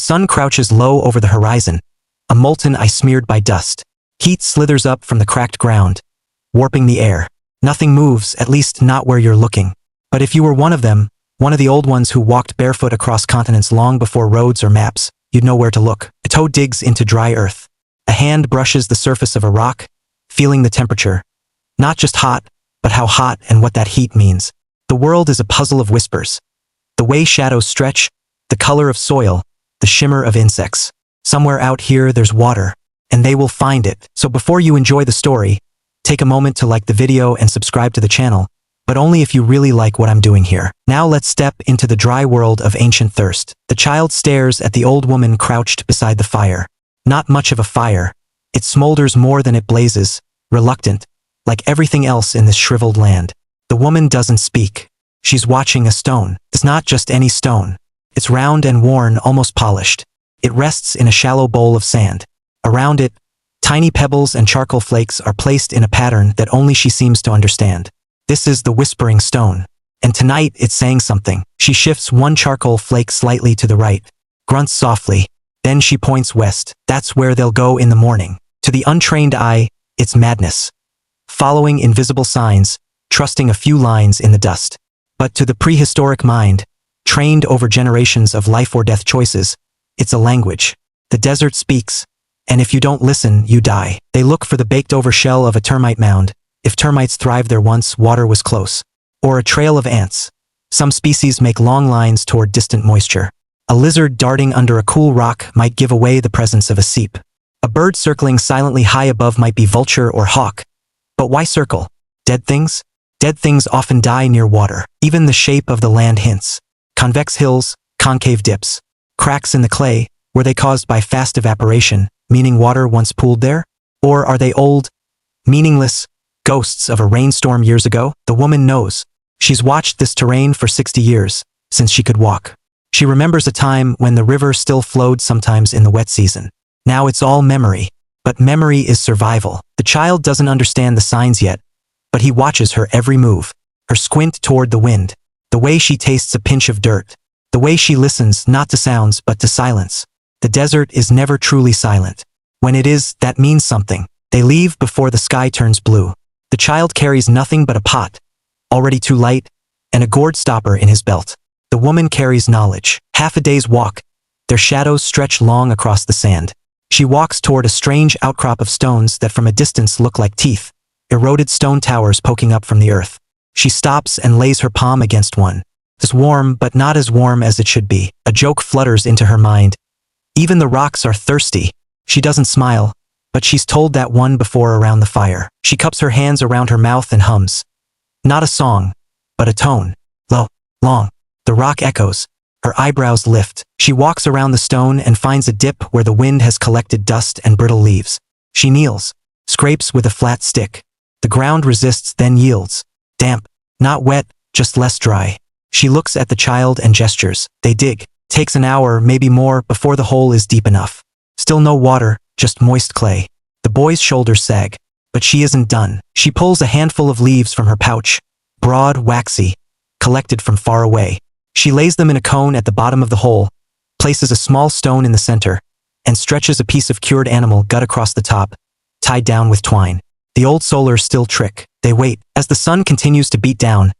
sun crouches low over the horizon, a molten ice smeared by dust. Heat slithers up from the cracked ground, warping the air. Nothing moves, at least not where you're looking. But if you were one of them, one of the old ones who walked barefoot across continents long before roads or maps, you'd know where to look. A toe digs into dry earth. A hand brushes the surface of a rock, feeling the temperature. Not just hot, but how hot and what that heat means. The world is a puzzle of whispers. The way shadows stretch, the color of soil, the shimmer of insects. Somewhere out here there's water, and they will find it. So before you enjoy the story, take a moment to like the video and subscribe to the channel, but only if you really like what I'm doing here. Now let's step into the dry world of ancient thirst. The child stares at the old woman crouched beside the fire. Not much of a fire. It smolders more than it blazes, reluctant, like everything else in this shriveled land. The woman doesn't speak. She's watching a stone. It's not just any stone. It's round and worn, almost polished. It rests in a shallow bowl of sand. Around it, tiny pebbles and charcoal flakes are placed in a pattern that only she seems to understand. This is the whispering stone. And tonight it's saying something. She shifts one charcoal flake slightly to the right, grunts softly. Then she points west. That's where they'll go in the morning. To the untrained eye, it's madness. Following invisible signs, trusting a few lines in the dust. But to the prehistoric mind, trained over generations of life or death choices, it's a language. The desert speaks, and if you don't listen, you die. They look for the baked-over shell of a termite mound. If termites thrived there once, water was close. Or a trail of ants. Some species make long lines toward distant moisture. A lizard darting under a cool rock might give away the presence of a seep. A bird circling silently high above might be vulture or hawk. But why circle? Dead things? Dead things often die near water. Even the shape of the land hints. Convex hills, concave dips. Cracks in the clay, were they caused by fast evaporation, meaning water once pooled there? Or are they old, meaningless, ghosts of a rainstorm years ago? The woman knows. She's watched this terrain for 60 years, since she could walk. She remembers a time when the river still flowed sometimes in the wet season. Now it's all memory. But memory is survival. The child doesn't understand the signs yet, but he watches her every move. Her squint toward the wind. The way she tastes a pinch of dirt. The way she listens not to sounds but to silence. The desert is never truly silent. When it is, that means something. They leave before the sky turns blue. The child carries nothing but a pot, already too light, and a gourd stopper in his belt. The woman carries knowledge. Half a day's walk. Their shadows stretch long across the sand. She walks toward a strange outcrop of stones that from a distance look like teeth, eroded stone towers poking up from the earth. She stops and lays her palm against one. It's warm, but not as warm as it should be. A joke flutters into her mind. Even the rocks are thirsty. She doesn't smile, but she's told that one before around the fire. She cups her hands around her mouth and hums. Not a song, but a tone. Low, long. The rock echoes. Her eyebrows lift. She walks around the stone and finds a dip where the wind has collected dust and brittle leaves. She kneels, scrapes with a flat stick. The ground resists, then yields. Damp, not wet, just less dry. She looks at the child and gestures. They dig. Takes an hour, maybe more, before the hole is deep enough. Still no water, just moist clay. The boy's shoulders sag. But she isn't done. She pulls a handful of leaves from her pouch, broad, waxy, collected from far away. She lays them in a cone at the bottom of the hole, places a small stone in the center, and stretches a piece of cured animal gut across the top, tied down with twine. The old solar still trick. They wait. As the sun continues to beat down,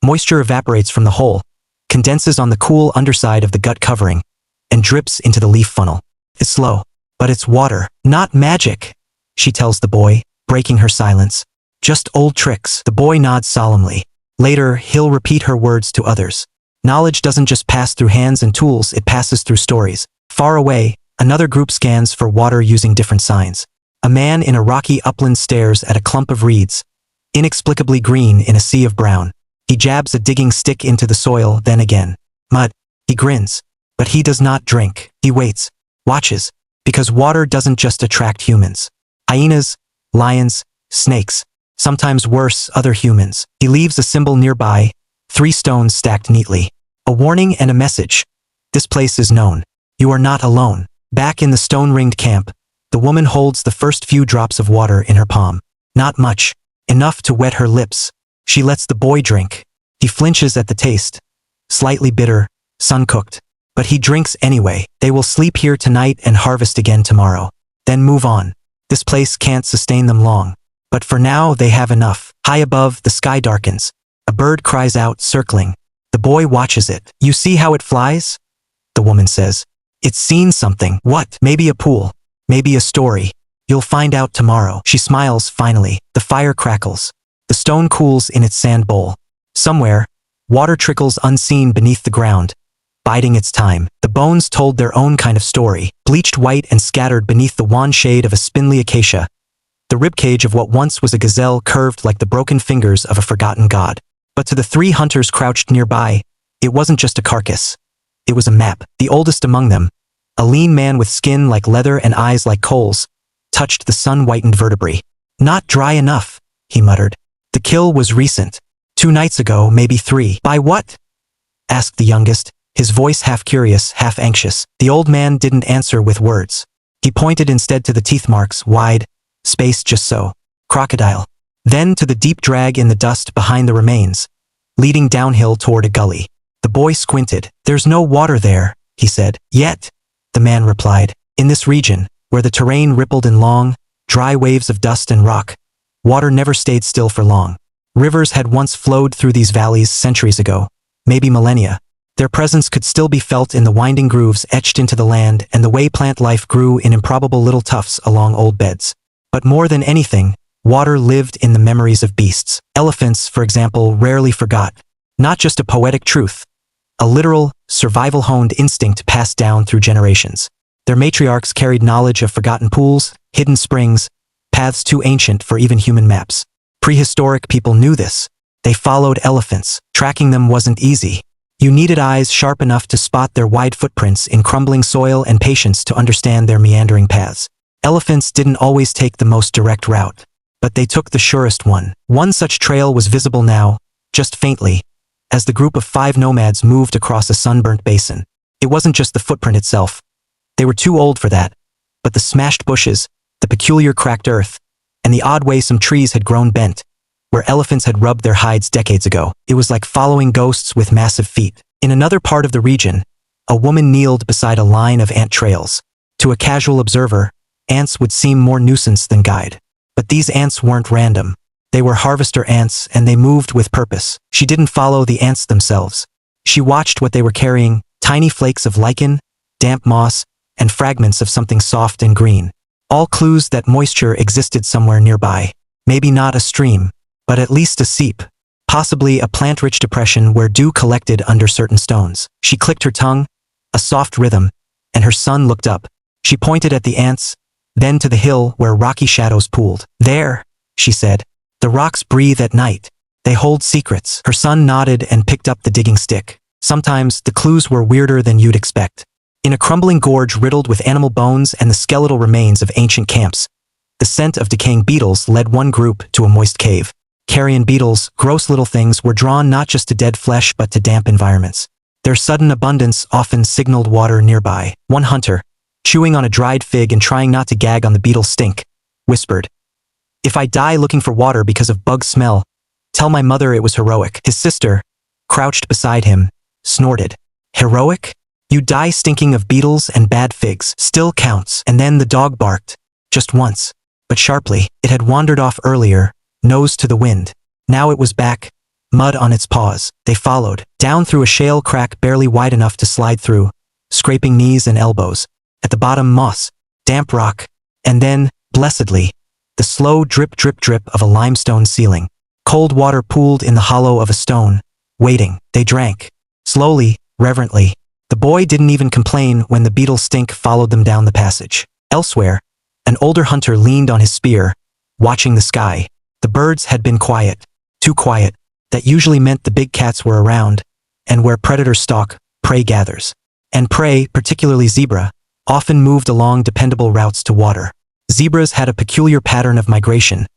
moisture evaporates from the hole, condenses on the cool underside of the gut covering, and drips into the leaf funnel. It's slow, but it's water, not magic, she tells the boy, breaking her silence. Just old tricks. The boy nods solemnly. Later, he'll repeat her words to others. Knowledge doesn't just pass through hands and tools, it passes through stories. Far away, another group scans for water using different signs. A man in a rocky upland stares at a clump of reeds, inexplicably green in a sea of brown. He jabs a digging stick into the soil, then again. Mud. He grins. But he does not drink. He waits. Watches. Because water doesn't just attract humans. Hyenas, lions, snakes. Sometimes worse, other humans. He leaves a symbol nearby, 3 stones stacked neatly. A warning and a message. This place is known. You are not alone. Back in the stone-ringed camp, the woman holds the first few drops of water in her palm. Not much. Enough to wet her lips. She lets the boy drink. He flinches at the taste. Slightly bitter, sun-cooked. But he drinks anyway. They will sleep here tonight and harvest again tomorrow. Then move on. This place can't sustain them long. But for now they have enough. High above, the sky darkens. A bird cries out, circling. The boy watches it. You see how it flies? The woman says. It's seen something. What? Maybe a pool. Maybe a story. You'll find out tomorrow. She smiles, finally. The fire crackles. The stone cools in its sand bowl. Somewhere, water trickles unseen beneath the ground, biding its time. The bones told their own kind of story, bleached white and scattered beneath the wan shade of a spindly acacia. The ribcage of what once was a gazelle curved like the broken fingers of a forgotten god. But to the three hunters crouched nearby, it wasn't just a carcass. It was a map. The oldest among them, a lean man with skin like leather and eyes like coals, touched the sun-whitened vertebrae. Not dry enough, he muttered. The kill was recent. 2 nights ago, maybe 3. By what? Asked the youngest, his voice half curious, half anxious. The old man didn't answer with words. He pointed instead to the teeth marks, wide, spaced just so. Crocodile. Then to the deep drag in the dust behind the remains, leading downhill toward a gully. The boy squinted. There's no water there, he said. Yet, the man replied. In this region, where the terrain rippled in long, dry waves of dust and rock, water never stayed still for long. Rivers had once flowed through these valleys centuries ago, maybe millennia. Their presence could still be felt in the winding grooves etched into the land and the way plant life grew in improbable little tufts along old beds. But more than anything, water lived in the memories of beasts. Elephants, for example, rarely forgot. Not just a poetic truth, a literal, survival-honed instinct passed down through generations. Their matriarchs carried knowledge of forgotten pools, hidden springs, paths too ancient for even human maps. Prehistoric people knew this. They followed elephants. Tracking them wasn't easy. You needed eyes sharp enough to spot their wide footprints in crumbling soil and patience to understand their meandering paths. Elephants didn't always take the most direct route, but they took the surest one. One such trail was visible now, just faintly, as the group of 5 nomads moved across a sunburnt basin. It wasn't just the footprint itself. They were too old for that, but the smashed bushes, the peculiar cracked earth, and the odd way some trees had grown bent, where elephants had rubbed their hides decades ago. It was like following ghosts with massive feet. In another part of the region, a woman kneeled beside a line of ant trails. To a casual observer, ants would seem more nuisance than guide. But these ants weren't random. They were harvester ants, and they moved with purpose. She didn't follow the ants themselves. She watched what they were carrying, tiny flakes of lichen, damp moss, and fragments of something soft and green. All clues that moisture existed somewhere nearby. Maybe not a stream, but at least a seep. Possibly a plant-rich depression where dew collected under certain stones. She clicked her tongue, a soft rhythm, and her son looked up. She pointed at the ants, then to the hill where rocky shadows pooled. There, she said. The rocks breathe at night. They hold secrets. Her son nodded and picked up the digging stick. Sometimes the clues were weirder than you'd expect. In a crumbling gorge riddled with animal bones and the skeletal remains of ancient camps, the scent of decaying beetles led one group to a moist cave. Carrion beetles, gross little things, were drawn not just to dead flesh but to damp environments. Their sudden abundance often signaled water nearby. One hunter, chewing on a dried fig and trying not to gag on the beetle's stink, whispered, "If I die looking for water because of bug smell, tell my mother it was heroic." His sister, crouched beside him, snorted. "Heroic? You die stinking of beetles and bad figs. Still counts." And then the dog barked, just once, but sharply. It had wandered off earlier, nose to the wind. Now it was back, mud on its paws. They followed, down through a shale crack barely wide enough to slide through, scraping knees and elbows. At the bottom, moss, damp rock, and then, blessedly, the slow drip-drip-drip of a limestone ceiling. Cold water pooled in the hollow of a stone, waiting. They drank, slowly, reverently. The boy didn't even complain when the beetle stink followed them down the passage. Elsewhere, an older hunter leaned on his spear, watching the sky. The birds had been quiet, too quiet. That usually meant the big cats were around, and where predators stalk, prey gathers. And prey, particularly zebra, often moved along dependable routes to water. Zebras had a peculiar pattern of migration,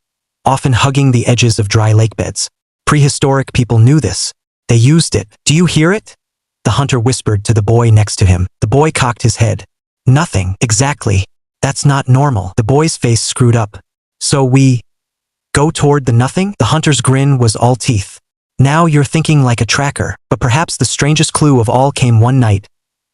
often hugging the edges of dry lakebeds. Prehistoric people knew this. They used it. "Do you hear it?" The hunter whispered to the boy next to him. The boy cocked his head. "Nothing." "Exactly. That's not normal." The boy's face screwed up. "So we go toward the nothing?" The hunter's grin was all teeth. "Now you're thinking like a tracker." But perhaps the strangest clue of all came one night,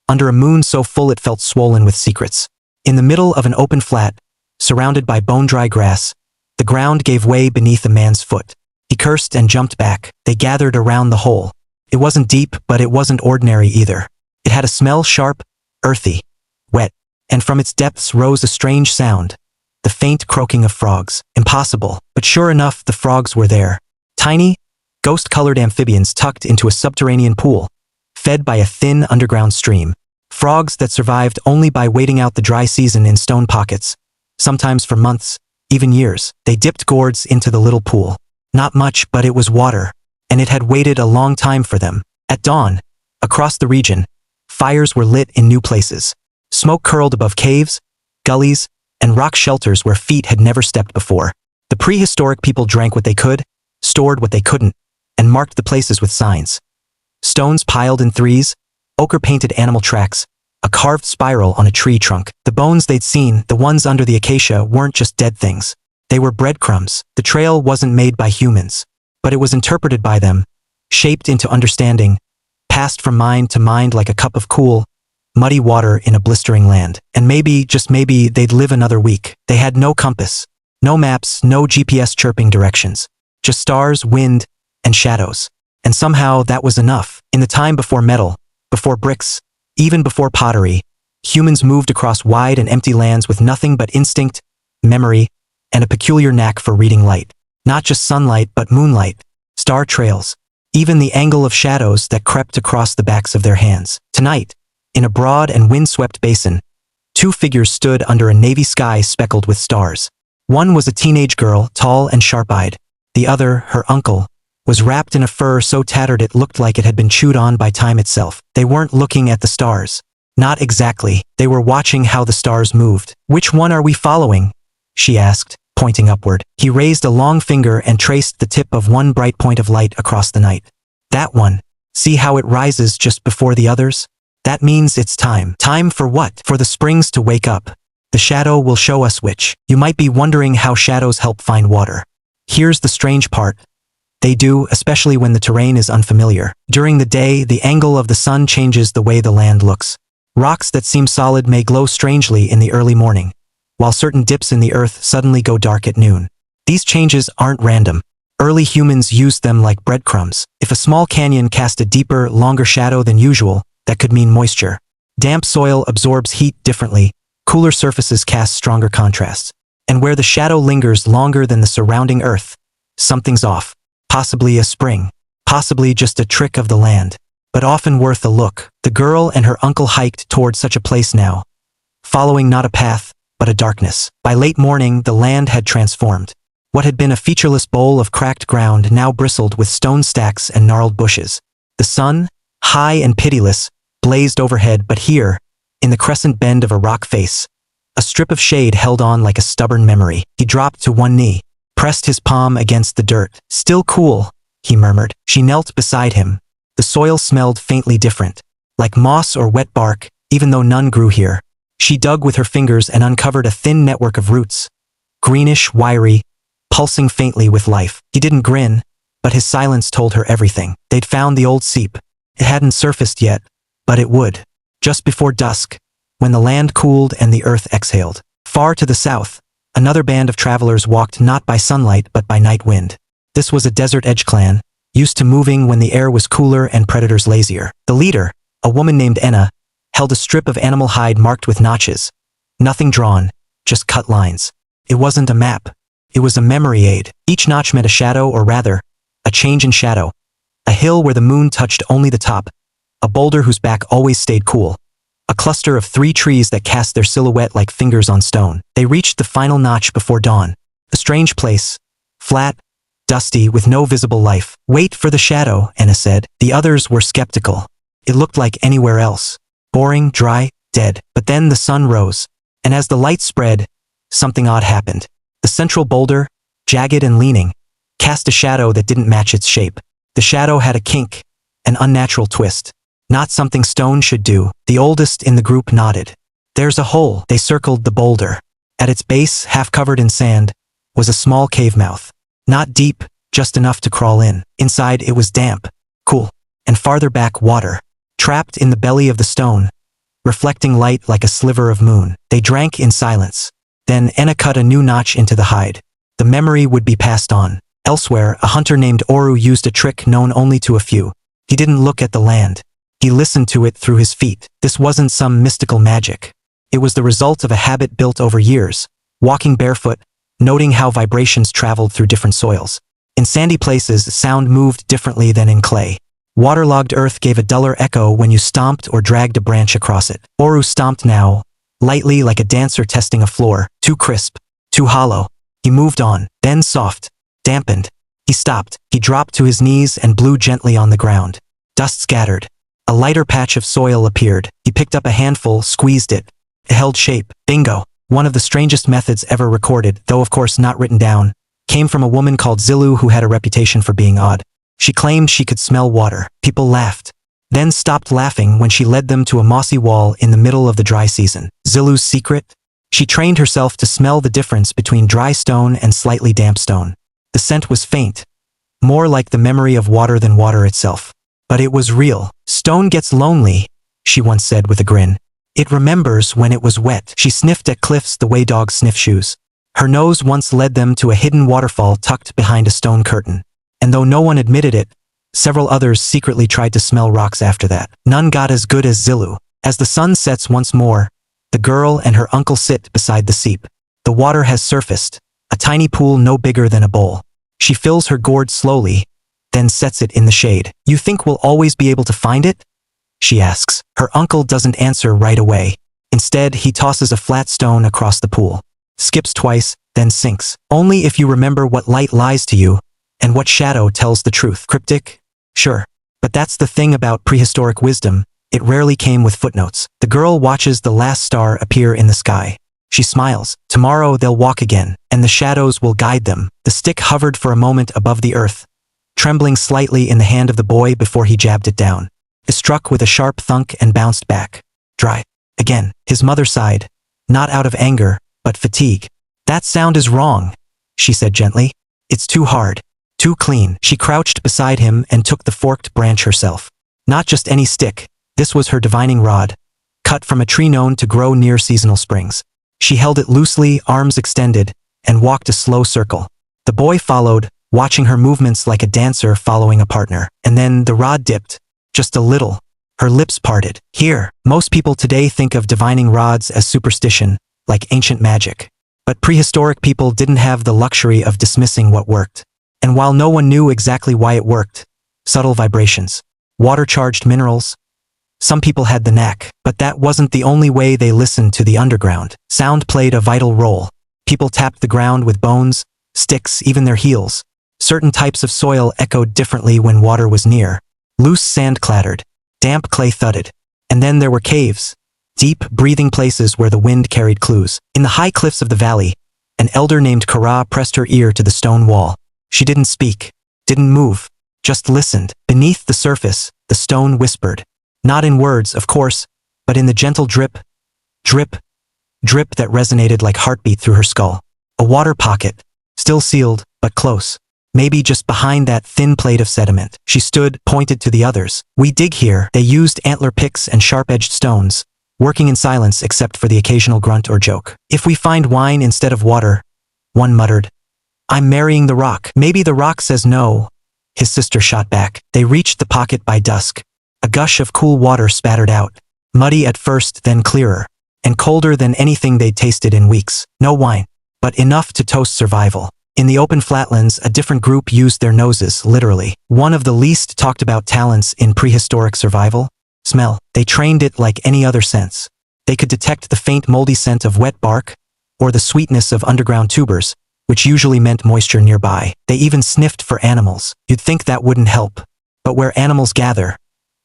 under a moon so full it felt swollen with secrets. In the middle of an open flat, surrounded by bone-dry grass, the ground gave way beneath a man's foot. He cursed and jumped back. They gathered around the hole. It wasn't deep, but it wasn't ordinary either. It had a smell sharp, earthy, wet, and from its depths rose a strange sound, the faint croaking of frogs. Impossible, but sure enough the frogs were there. Tiny, ghost-colored amphibians tucked into a subterranean pool, fed by a thin underground stream. Frogs that survived only by waiting out the dry season in stone pockets, sometimes for months, even years. They dipped gourds into the little pool. Not much, but it was water, and it had waited a long time for them. At dawn, across the region, fires were lit in new places. Smoke curled above caves, gullies, and rock shelters where feet had never stepped before. The prehistoric people drank what they could, stored what they couldn't, and marked the places with signs. Stones piled in threes, ochre-painted animal tracks, a carved spiral on a tree trunk. The bones they'd seen, the ones under the acacia, weren't just dead things. They were breadcrumbs. The trail wasn't made by humans, but it was interpreted by them, shaped into understanding, passed from mind to mind like a cup of cool, muddy water in a blistering land. And maybe, just maybe, they'd live another week. They had no compass, no maps, no GPS chirping directions. Just stars, wind, and shadows. And somehow that was enough. In the time before metal, before bricks, even before pottery, humans moved across wide and empty lands with nothing but instinct, memory, and a peculiar knack for reading light. Not just sunlight, but moonlight, star trails, even the angle of shadows that crept across the backs of their hands. Tonight, in a broad and wind-swept basin, two figures stood under a navy sky speckled with stars. One was a teenage girl, tall and sharp-eyed. The other, her uncle, was wrapped in a fur so tattered it looked like it had been chewed on by time itself. They weren't looking at the stars. Not exactly. They were watching how the stars moved. "Which one are we following?" she asked, pointing upward. He raised a long finger and traced the tip of one bright point of light across the night. "That one. See how it rises just before the others? That means it's time." "Time for what?" "For the springs to wake up. The shadow will show us which." You might be wondering how shadows help find water. Here's the strange part. They do, especially when the terrain is unfamiliar. During the day, the angle of the sun changes the way the land looks. Rocks that seem solid may glow strangely in the early morning, while certain dips in the earth suddenly go dark at noon. These changes aren't random. Early humans used them like breadcrumbs. If a small canyon cast a deeper, longer shadow than usual, that could mean moisture. Damp soil absorbs heat differently, cooler surfaces cast stronger contrasts. And where the shadow lingers longer than the surrounding earth, something's off. Possibly a spring. Possibly just a trick of the land. But often worth a look. The girl and her uncle hiked toward such a place now, following not a path, but a darkness. By late morning, the land had transformed. What had been a featureless bowl of cracked ground now bristled with stone stacks and gnarled bushes. The sun, high and pitiless, blazed overhead, but here, in the crescent bend of a rock face, a strip of shade held on like a stubborn memory. He dropped to one knee, pressed his palm against the dirt. "Still cool," he murmured. She knelt beside him. The soil smelled faintly different, like moss or wet bark, even though none grew here. She dug with her fingers and uncovered a thin network of roots, greenish, wiry, pulsing faintly with life. He didn't grin, but his silence told her everything. They'd found the old seep. It hadn't surfaced yet, but it would. Just before dusk, when the land cooled and the earth exhaled. Far to the south, another band of travelers walked not by sunlight but by night wind. This was a desert edge clan, used to moving when the air was cooler and predators lazier. The leader, a woman named Enna, held a strip of animal hide marked with notches. Nothing drawn, just cut lines. It wasn't a map. It was a memory aid. Each notch meant a shadow, or rather, a change in shadow. A hill where the moon touched only the top. A boulder whose back always stayed cool. A cluster of 3 trees that cast their silhouette like fingers on stone. They reached the final notch before dawn. A strange place. Flat, dusty, with no visible life. "Wait for the shadow," Enna said. The others were skeptical. It looked like anywhere else. Boring, dry, dead. But then the sun rose, and as the light spread, something odd happened. The central boulder, jagged and leaning, cast a shadow that didn't match its shape. The shadow had a kink, an unnatural twist. Not something stone should do. The oldest in the group nodded. "There's a hole." They circled the boulder. At its base, half covered in sand, was a small cave mouth. Not deep, just enough to crawl in. Inside it was damp, cool, and farther back water. Trapped in the belly of the stone, reflecting light like a sliver of moon. They drank in silence. Then Enna cut a new notch into the hide. The memory would be passed on. Elsewhere, a hunter named Oru used a trick known only to a few. He didn't look at the land. He listened to it through his feet. This wasn't some mystical magic. It was the result of a habit built over years, walking barefoot, noting how vibrations traveled through different soils. In sandy places, sound moved differently than in clay. Waterlogged earth gave a duller echo when you stomped or dragged a branch across it. Oru stomped now, lightly like a dancer testing a floor, too crisp, too hollow. He moved on, then soft, dampened. He stopped. He dropped to his knees and blew gently on the ground. Dust scattered. A lighter patch of soil appeared. He picked up a handful, squeezed it. It held shape. Bingo. One of the strangest methods ever recorded, though of course not written down, came from a woman called Zilu who had a reputation for being odd. She claimed she could smell water. People laughed. Then stopped laughing when she led them to a mossy wall in the middle of the dry season. Zilu's secret? She trained herself to smell the difference between dry stone and slightly damp stone. The scent was faint, more like the memory of water than water itself. But it was real. Stone gets lonely, she once said with a grin. It remembers when it was wet. She sniffed at cliffs the way dogs sniff shoes. Her nose once led them to a hidden waterfall tucked behind a stone curtain. And though no one admitted it, several others secretly tried to smell rocks after that. None got as good as Zilu. As the sun sets once more, the girl and her uncle sit beside the seep. The water has surfaced, a tiny pool no bigger than a bowl. She fills her gourd slowly, then sets it in the shade. You think we'll always be able to find it? She asks. Her uncle doesn't answer right away. Instead, he tosses a flat stone across the pool. Skips twice, then sinks. Only if you remember what light lies to you, and what shadow tells the truth. Cryptic? Sure. But that's the thing about prehistoric wisdom. It rarely came with footnotes. The girl watches the last star appear in the sky. She smiles. Tomorrow they'll walk again, and the shadows will guide them. The stick hovered for a moment above the earth, trembling slightly in the hand of the boy before he jabbed it down. It struck with a sharp thunk and bounced back. Dry. Again. His mother sighed. Not out of anger, but fatigue. That sound is wrong, she said gently. It's too hard. Too clean. She crouched beside him and took the forked branch herself. Not just any stick. This was her divining rod, cut from a tree known to grow near seasonal springs. She held it loosely, arms extended, and walked a slow circle. The boy followed, watching her movements like a dancer following a partner. And then the rod dipped, just a little. Her lips parted. Here, most people today think of divining rods as superstition, like ancient magic. But prehistoric people didn't have the luxury of dismissing what worked. And while no one knew exactly why it worked, subtle vibrations, water-charged minerals, some people had the knack. But that wasn't the only way they listened to the underground. Sound played a vital role. People tapped the ground with bones, sticks, even their heels. Certain types of soil echoed differently when water was near. Loose sand clattered. Damp clay thudded. And then there were caves. Deep, breathing places where the wind carried clues. In the high cliffs of the valley, an elder named Kara pressed her ear to the stone wall. She didn't speak, didn't move, just listened. Beneath the surface, the stone whispered. Not in words, of course, but in the gentle drip, drip, drip that resonated like heartbeat through her skull. A water pocket, still sealed, but close. Maybe just behind that thin plate of sediment. She stood, pointed to the others. We dig here. They used antler picks and sharp-edged stones, working in silence except for the occasional grunt or joke. If we find wine instead of water, one muttered, I'm marrying the rock. Maybe the rock says no, his sister shot back. They reached the pocket by dusk. A gush of cool water spattered out, muddy at first, then clearer, and colder than anything they'd tasted in weeks. No wine, but enough to toast survival. In the open flatlands, a different group used their noses, literally. One of the least talked about talents in prehistoric survival? Smell. They trained it like any other sense. They could detect the faint moldy scent of wet bark, or the sweetness of underground tubers, which usually meant moisture nearby. They even sniffed for animals. You'd think that wouldn't help. But where animals gather,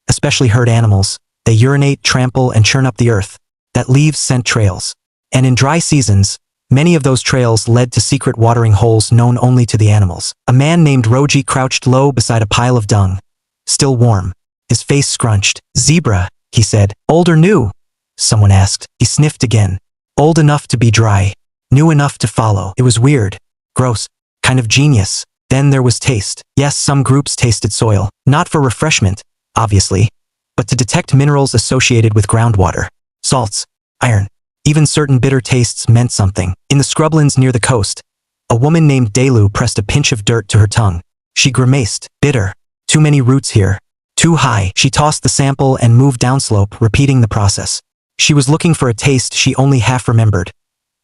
especially herd animals, they urinate, trample, and churn up the earth. That leaves scent trails. And in dry seasons, many of those trails led to secret watering holes known only to the animals. A man named Roji crouched low beside a pile of dung, still warm, his face scrunched. Zebra, he said. Old or new? Someone asked. He sniffed again. Old enough to be dry, new enough to follow. It was weird, gross, kind of genius. Then there was taste. Yes, some groups tasted soil, not for refreshment, obviously, but to detect minerals associated with groundwater. salts, iron. Even certain bitter tastes meant something. In the scrublands near the coast, a woman named Delu pressed a pinch of dirt to her tongue. She grimaced. Bitter. Too many roots here. Too high. She tossed the sample and moved downslope, repeating the process. She was looking for a taste she only half remembered.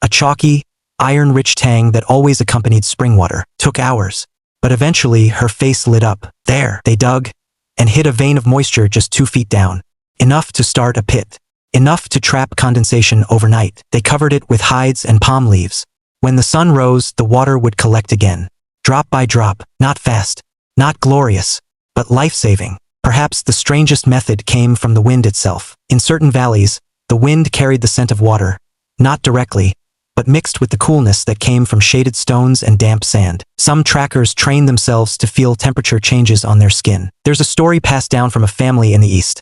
A chalky, iron-rich tang that always accompanied spring water. Took hours. But eventually, her face lit up. There, they dug, and hid a vein of moisture just 2 feet down. Enough to start a pit. Enough to trap condensation overnight. They covered it with hides and palm leaves. When the sun rose, the water would collect again. Drop by drop, not fast, not glorious, but life-saving. Perhaps the strangest method came from the wind itself. In certain valleys, the wind carried the scent of water, not directly, but mixed with the coolness that came from shaded stones and damp sand. Some trackers trained themselves to feel temperature changes on their skin. There's a story passed down from a family in the east.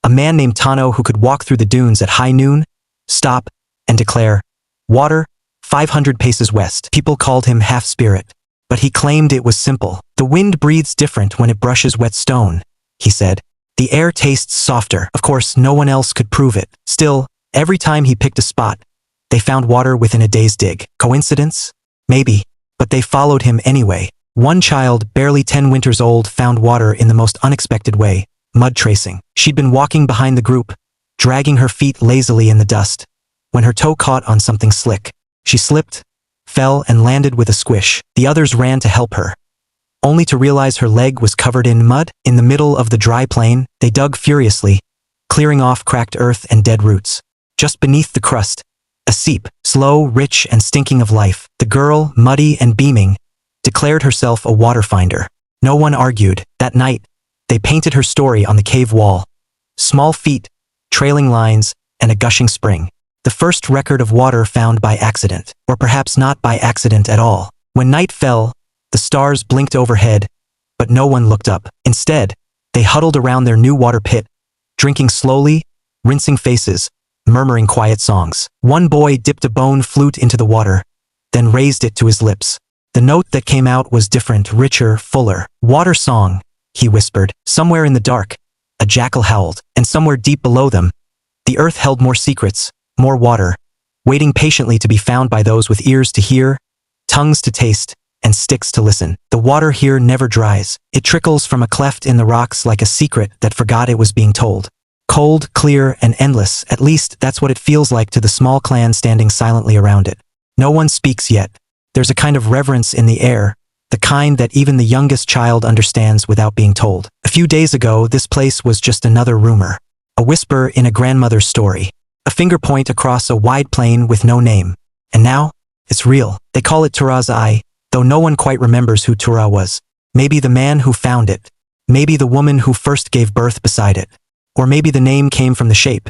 A man named Tano who could walk through the dunes at high noon, stop, and declare, "Water, 500 paces west." People called him half-spirit, but he claimed it was simple. "The wind breathes different when it brushes wet stone," he said. "The air tastes softer." Of course, no one else could prove it. Still, every time he picked a spot, they found water within a day's dig. Coincidence? Maybe. But they followed him anyway. One child, barely 10 winters old, found water in the most unexpected way. Mud tracing. She'd been walking behind the group, dragging her feet lazily in the dust, when her toe caught on something slick. She slipped, fell, and landed with a squish. The others ran to help her, only to realize her leg was covered in mud. In the middle of the dry plain, they dug furiously, clearing off cracked earth and dead roots. Just beneath the crust, a seep, slow, rich, and stinking of life. The girl, muddy and beaming, declared herself a water finder. No one argued. That night, they painted her story on the cave wall. Small feet, trailing lines, and a gushing spring. The first record of water found by accident, or perhaps not by accident at all. When night fell, the stars blinked overhead, but no one looked up. Instead, they huddled around their new water pit, drinking slowly, rinsing faces, murmuring quiet songs. One boy dipped a bone flute into the water, then raised it to his lips. The note that came out was different, richer, fuller. "Water song," he whispered. Somewhere in the dark, a jackal howled, and somewhere deep below them, the earth held more secrets, more water, waiting patiently to be found by those with ears to hear, tongues to taste, and sticks to listen. The water here never dries. It trickles from a cleft in the rocks like a secret that forgot it was being told. Cold, clear, and endless, at least that's what it feels like to the small clan standing silently around it. No one speaks yet. There's a kind of reverence in the air, the kind that even the youngest child understands without being told. A few days ago, this place was just another rumor, a whisper in a grandmother's story, a finger point across a wide plain with no name. And now, it's real. They call it Tura's Eye, though no one quite remembers who Tura was. Maybe the man who found it, maybe the woman who first gave birth beside it, or maybe the name came from the shape.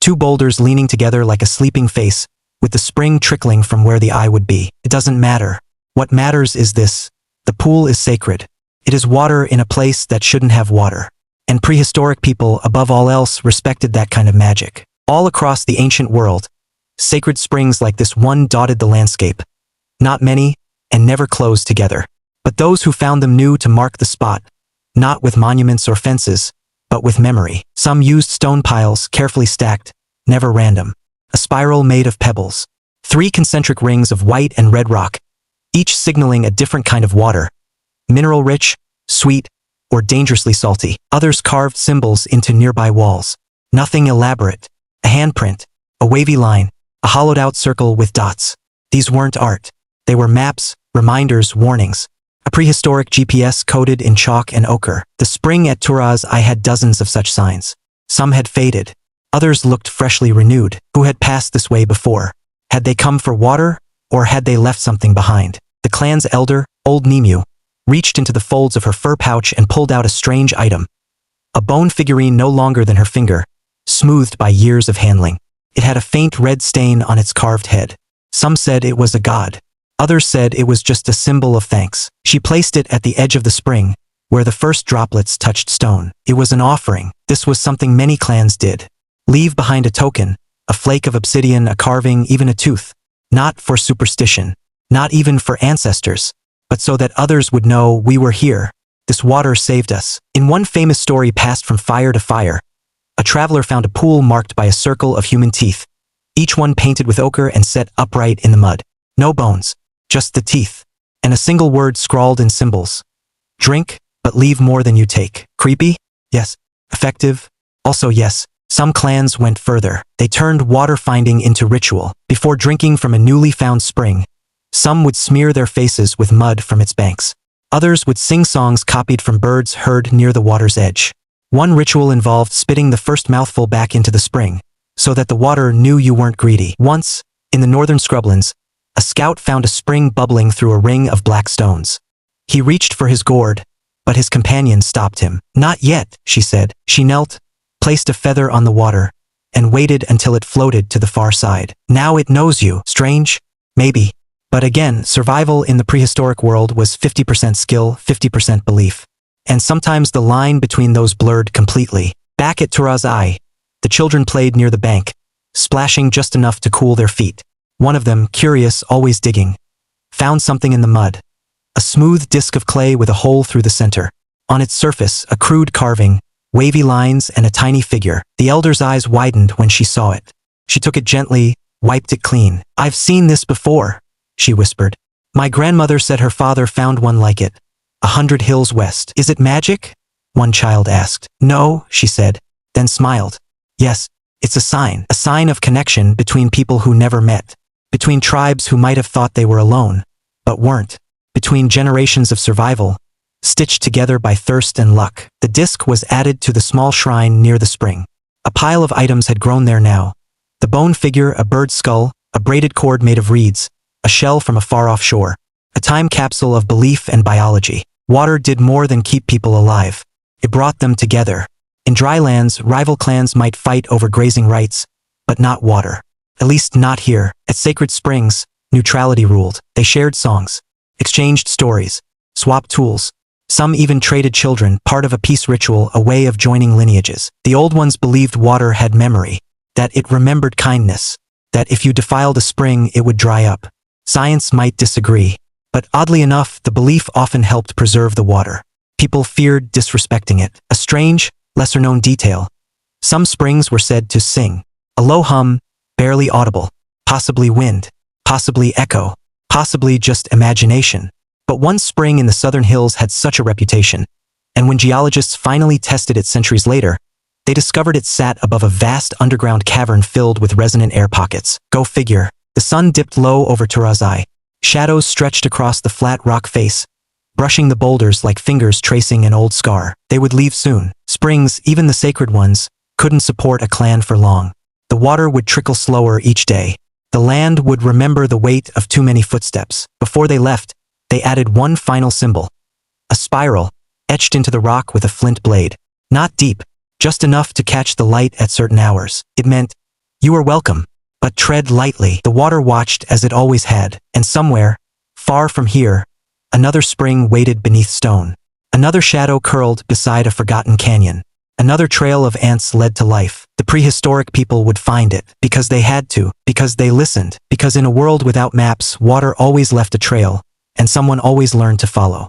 Two boulders leaning together like a sleeping face, with the spring trickling from where the eye would be. It doesn't matter. What matters is this: the pool is sacred. It is water in a place that shouldn't have water. And prehistoric people, above all else, respected that kind of magic. All across the ancient world, sacred springs like this one dotted the landscape. Not many, and never closed together. But those who found them knew to mark the spot, not with monuments or fences, but with memory. Some used stone piles, carefully stacked, never random. A spiral made of pebbles. 3 concentric rings of white and red rock, each signaling a different kind of water. Mineral-rich, sweet, or dangerously salty. Others carved symbols into nearby walls. Nothing elaborate. A handprint, a wavy line, a hollowed-out circle with dots. These weren't art. They were maps, reminders, warnings. A prehistoric GPS coded in chalk and ochre. The spring at Tura's Eye had dozens of such signs. Some had faded. Others looked freshly renewed. Who had passed this way before? Had they come for water, or had they left something behind? The clan's elder, Old Nemu, reached into the folds of her fur pouch and pulled out a strange item. A bone figurine no longer than her finger, smoothed by years of handling. It had a faint red stain on its carved head. Some said it was a god. Others said it was just a symbol of thanks. She placed it at the edge of the spring, where the first droplets touched stone. It was an offering. This was something many clans did. Leave behind a token, a flake of obsidian, a carving, even a tooth. Not for superstition, not even for ancestors, but so that others would know we were here. This water saved us. In one famous story passed from fire to fire, A traveler found a pool marked by a circle of human teeth, each one painted with ochre and set upright in the mud. No bones, just the teeth, and a single word scrawled in symbols. Drink, but leave more than you take. Creepy? Yes. Effective? Also yes. Some clans went further. They turned water finding into ritual. Before drinking from a newly found spring, some would smear their faces with mud from its banks. Others would sing songs copied from birds heard near the water's edge. One ritual involved spitting the first mouthful back into the spring, so that the water knew you weren't greedy. Once, in the northern scrublands, a scout found a spring bubbling through a ring of black stones. He reached for his gourd, but his companion stopped him. Not yet, she said. She knelt, placed a feather on the water, and waited until it floated to the far side. Now it knows you. Strange? Maybe. But again, survival in the prehistoric world was 50% skill, 50% belief. And sometimes the line between those blurred completely. Back at Turazai, the children played near the bank, splashing just enough to cool their feet. One of them, curious, always digging, found something in the mud. A smooth disc of clay with a hole through the center. On its surface, a crude carving, wavy lines, and a tiny figure. The elder's eyes widened when she saw it. She took it gently, wiped it clean. "I've seen this before," she whispered. "My grandmother said her father found one like it, 100 hills west." "Is it magic?" one child asked. "No," she said, then smiled. "Yes, it's a sign of connection between people who never met, between tribes who might have thought they were alone, but weren't, between generations of survival, stitched together by thirst and luck." The disc was added to the small shrine near the spring. A pile of items had grown there now. The bone figure, a bird's skull, a braided cord made of reeds, a shell from a far-off shore, a time capsule of belief and biology. Water did more than keep people alive. It brought them together. In dry lands, rival clans might fight over grazing rights, but not water. At least not here. At sacred springs, neutrality ruled. They shared songs, exchanged stories, swapped tools. Some even traded children, part of a peace ritual, a way of joining lineages. The old ones believed water had memory, that it remembered kindness, that if you defiled a spring it would dry up. Science might disagree, but oddly enough, the belief often helped preserve the water. People feared disrespecting it. A strange, lesser-known detail. Some springs were said to sing. A low hum, barely audible. Possibly wind. Possibly echo. Possibly just imagination. But one spring in the southern hills had such a reputation, and when geologists finally tested it centuries later, they discovered it sat above a vast underground cavern filled with resonant air pockets. Go figure. The sun dipped low over Turazai. Shadows stretched across the flat rock face, brushing the boulders like fingers tracing an old scar. They would leave soon. Springs, even the sacred ones, couldn't support a clan for long. The water would trickle slower each day. The land would remember the weight of too many footsteps. Before they left, they added one final symbol. A spiral, etched into the rock with a flint blade. Not deep, just enough to catch the light at certain hours. It meant, "You are welcome, but tread lightly." The water watched as it always had, and somewhere, far from here, another spring waited beneath stone. Another shadow curled beside a forgotten canyon. Another trail of ants led to life. The prehistoric people would find it, because they had to, because they listened, because in a world without maps, water always left a trail, and someone always learned to follow.